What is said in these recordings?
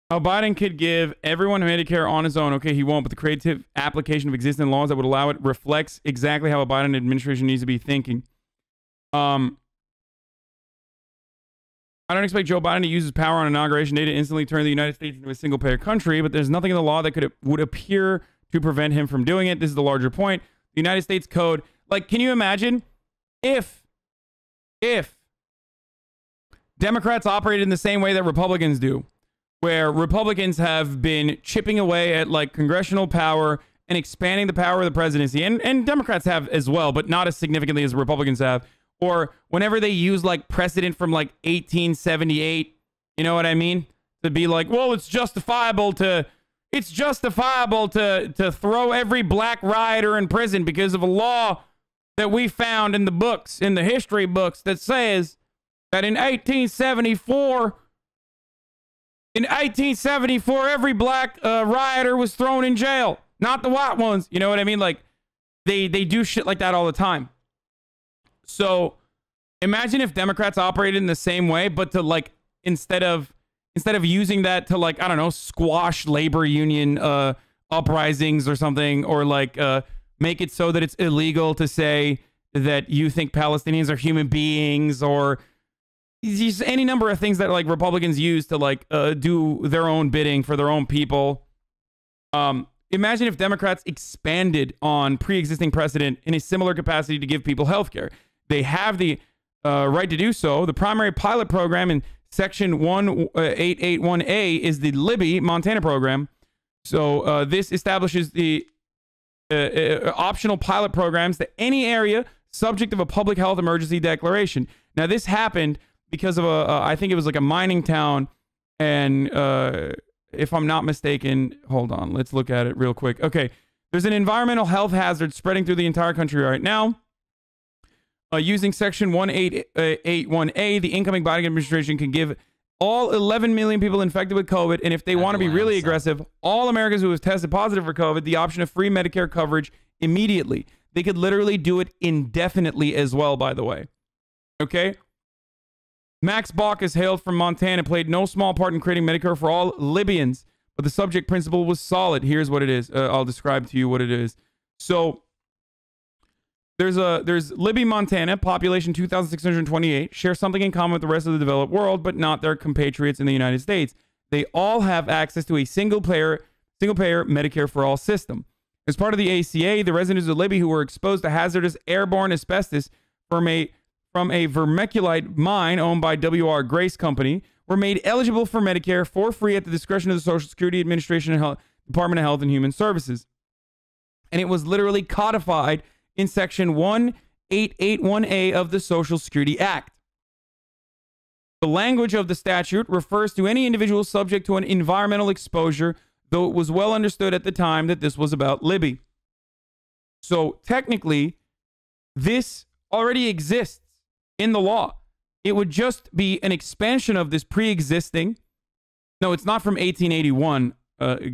How Biden could give everyone Medicare on his own. Okay, he won't, but the creative application of existing laws that would allow it reflects exactly how a Biden administration needs to be thinking. I don't expect Joe Biden to use his power on inauguration day to instantly turn the United States into a single-payer country, but there's nothing in the law that would appear to prevent him from doing it. This is the larger point. The United States Code, like, can you imagine if Democrats operated in the same way that Republicans do, where Republicans have been chipping away at, like, congressional power and expanding the power of the presidency, and Democrats have as well, but not as significantly as Republicans have. Or whenever they use, like, precedent from, like, 1878, you know what I mean? To be like, well, it's justifiable to throw every black rioter in prison because of a law that we found in the books, in the history books, that says that in 1874, every black rioter was thrown in jail, not the white ones. You know what I mean? Like, they do shit like that all the time. So imagine if Democrats operated in the same way, but to, like, instead of using that to, like, I don't know, squash labor union uprisings or something, or like make it so that it's illegal to say that you think Palestinians are human beings, or just any number of things that, like, Republicans use to, like, do their own bidding for their own people. Imagine if Democrats expanded on pre-existing precedent in a similar capacity to give people health care. They have the right to do so. The primary pilot program in Section 1881A is the Libby, Montana program. So this establishes the optional pilot programs to any area subject of a public health emergency declaration. Now, this happened because of I think it was like a mining town, and if I'm not mistaken, hold on, let's look at it real quick. Okay, there's an environmental health hazard spreading through the entire country right now. Using Section 1881A, the incoming Biden administration can give all 11 million people infected with COVID, and if they want to be really aggressive, all Americans who have tested positive for COVID, the option of free Medicare coverage immediately. They could literally do it indefinitely as well, by the way. Okay? Max Baucus hailed from Montana, played no small part in creating Medicare for all Libyans, but the subject principle was solid. Here's what it is. I'll describe to you what it is. So there's Libby, Montana, population 2,628, share something in common with the rest of the developed world, but not their compatriots in the United States. They all have access to a single-payer Medicare for all system. As part of the ACA, the residents of Libby who were exposed to hazardous airborne asbestos from a vermiculite mine owned by W.R. Grace Company were made eligible for Medicare for free at the discretion of the Social Security Administration and Department of Health and Human Services. And it was literally codified in Section 1881A of the Social Security Act. The language of the statute refers to any individual subject to an environmental exposure, though it was well understood at the time that this was about Libby. So technically, this already exists in the law. It would just be an expansion of this pre-existing. No, it's not from 1881,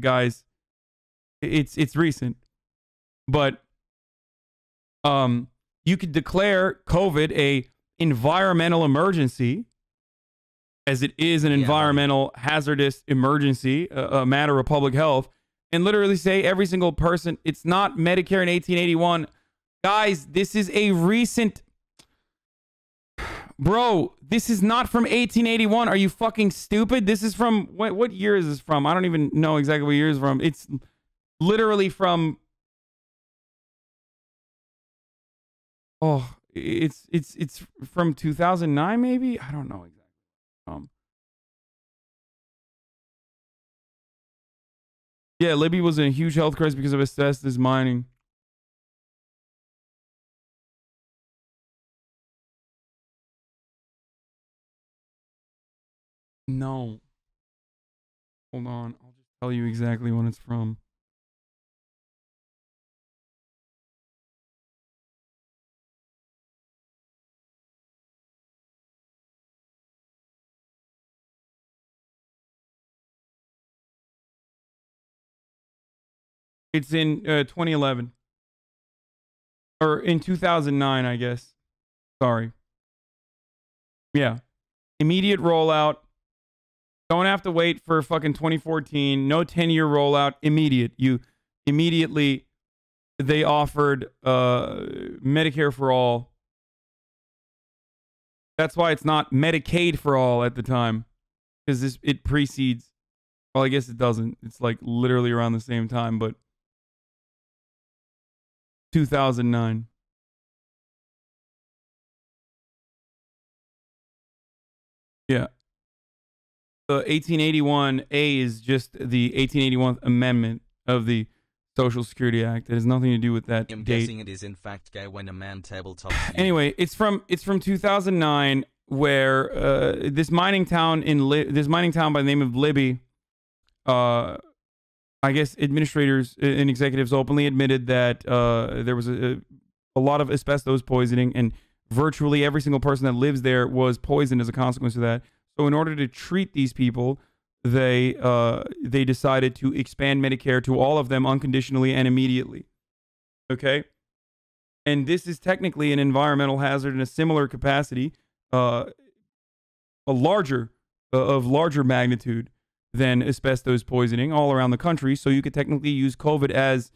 guys. It's recent. But you could declare COVID a environmental emergency, as it is an environmental hazardous emergency, a matter of public health, and literally say every single person, it's not Medicare in 1881. Guys, this is a recent... Bro, this is not from 1881. Are you fucking stupid? This is from... What year is this from? I don't even know exactly what year it's from. It's literally from... Oh, it's from 2009, maybe? I don't know exactly. Yeah, Libby was in a huge health crisis because of asbestos mining. No. Hold on. I'll just tell you exactly when it's from. It's in 2011. Or in 2009, I guess. Sorry. Yeah. Immediate rollout. Don't have to wait for fucking 2014. No 10-year rollout. Immediate. You immediately, they offered Medicare for all. That's why it's not Medicaid for all at the time, because it precedes. Well, I guess it doesn't. It's like literally around the same time, but 2009. Yeah. The 1881A is just the 1881 amendment of the Social Security Act. It has nothing to do with that I'm date. guessing it is in fact gay when a man tabletops. Anyway, it's from 2009, where this mining town by the name of Libby, I guess administrators and executives openly admitted that there was a lot of asbestos poisoning, and virtually every single person that lives there was poisoned as a consequence of that. So in order to treat these people, they decided to expand Medicare to all of them unconditionally and immediately. Okay? And this is technically an environmental hazard in a similar capacity, of larger magnitude than asbestos poisoning all around the country. So you could technically use COVID as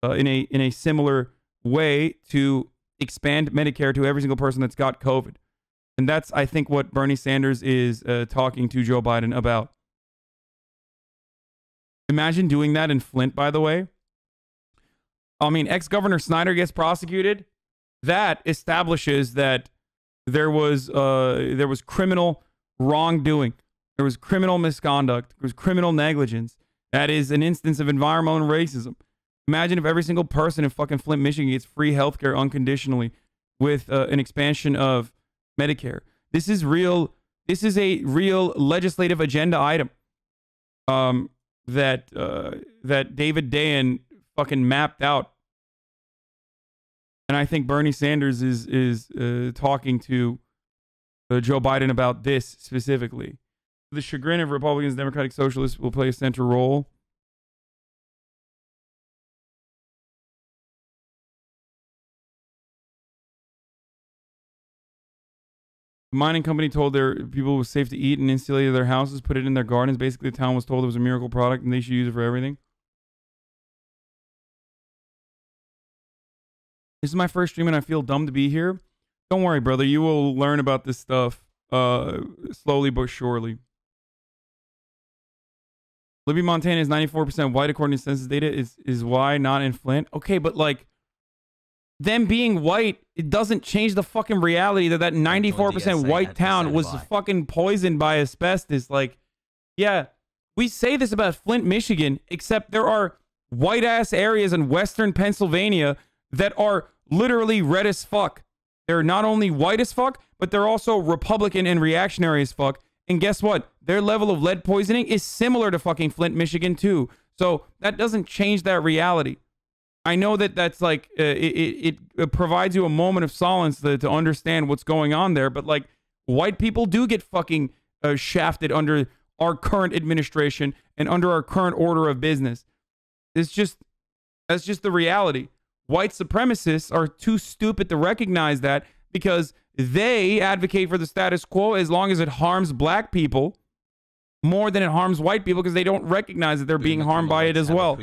in a similar way to expand Medicare to every single person that's got COVID. And that's, I think, what Bernie Sanders is talking to Joe Biden about. Imagine doing that in Flint, by the way. I mean, ex-Governor Snyder gets prosecuted. That establishes that there was criminal wrongdoing. There was criminal misconduct. There was criminal negligence. That is an instance of environmental racism. Imagine if every single person in fucking Flint, Michigan gets free healthcare unconditionally with an expansion of Medicare. This is real. This is a real legislative agenda item that David Dayen fucking mapped out. And I think Bernie Sanders is talking to Joe Biden about this specifically. The chagrin of Republicans and Democratic Socialists will play a central role. The mining company told their people it was safe to eat and insulated their houses, put it in their gardens. Basically, the town was told it was a miracle product and they should use it for everything. This is my first stream and I feel dumb to be here. Don't worry, brother. You will learn about this stuff slowly but surely. Libby, Montana is 94% white according to census data. Is why not in Flint? Okay, but like, them being white, it doesn't change the fucking reality that 94% white town was fucking poisoned by asbestos. Like, yeah, we say this about Flint, Michigan, except there are white-ass areas in western Pennsylvania that are literally red as fuck. They're not only white as fuck, but they're also Republican and reactionary as fuck. And guess what? Their level of lead poisoning is similar to fucking Flint, Michigan, too. So that doesn't change that reality. I know that that's like, it provides you a moment of solace to understand what's going on there. But like, white people do get fucking shafted under our current administration and under our current order of business. That's just the reality. White supremacists are too stupid to recognize that because they advocate for the status quo as long as it harms black people more than it harms white people because they don't recognize that they're being harmed by it as well.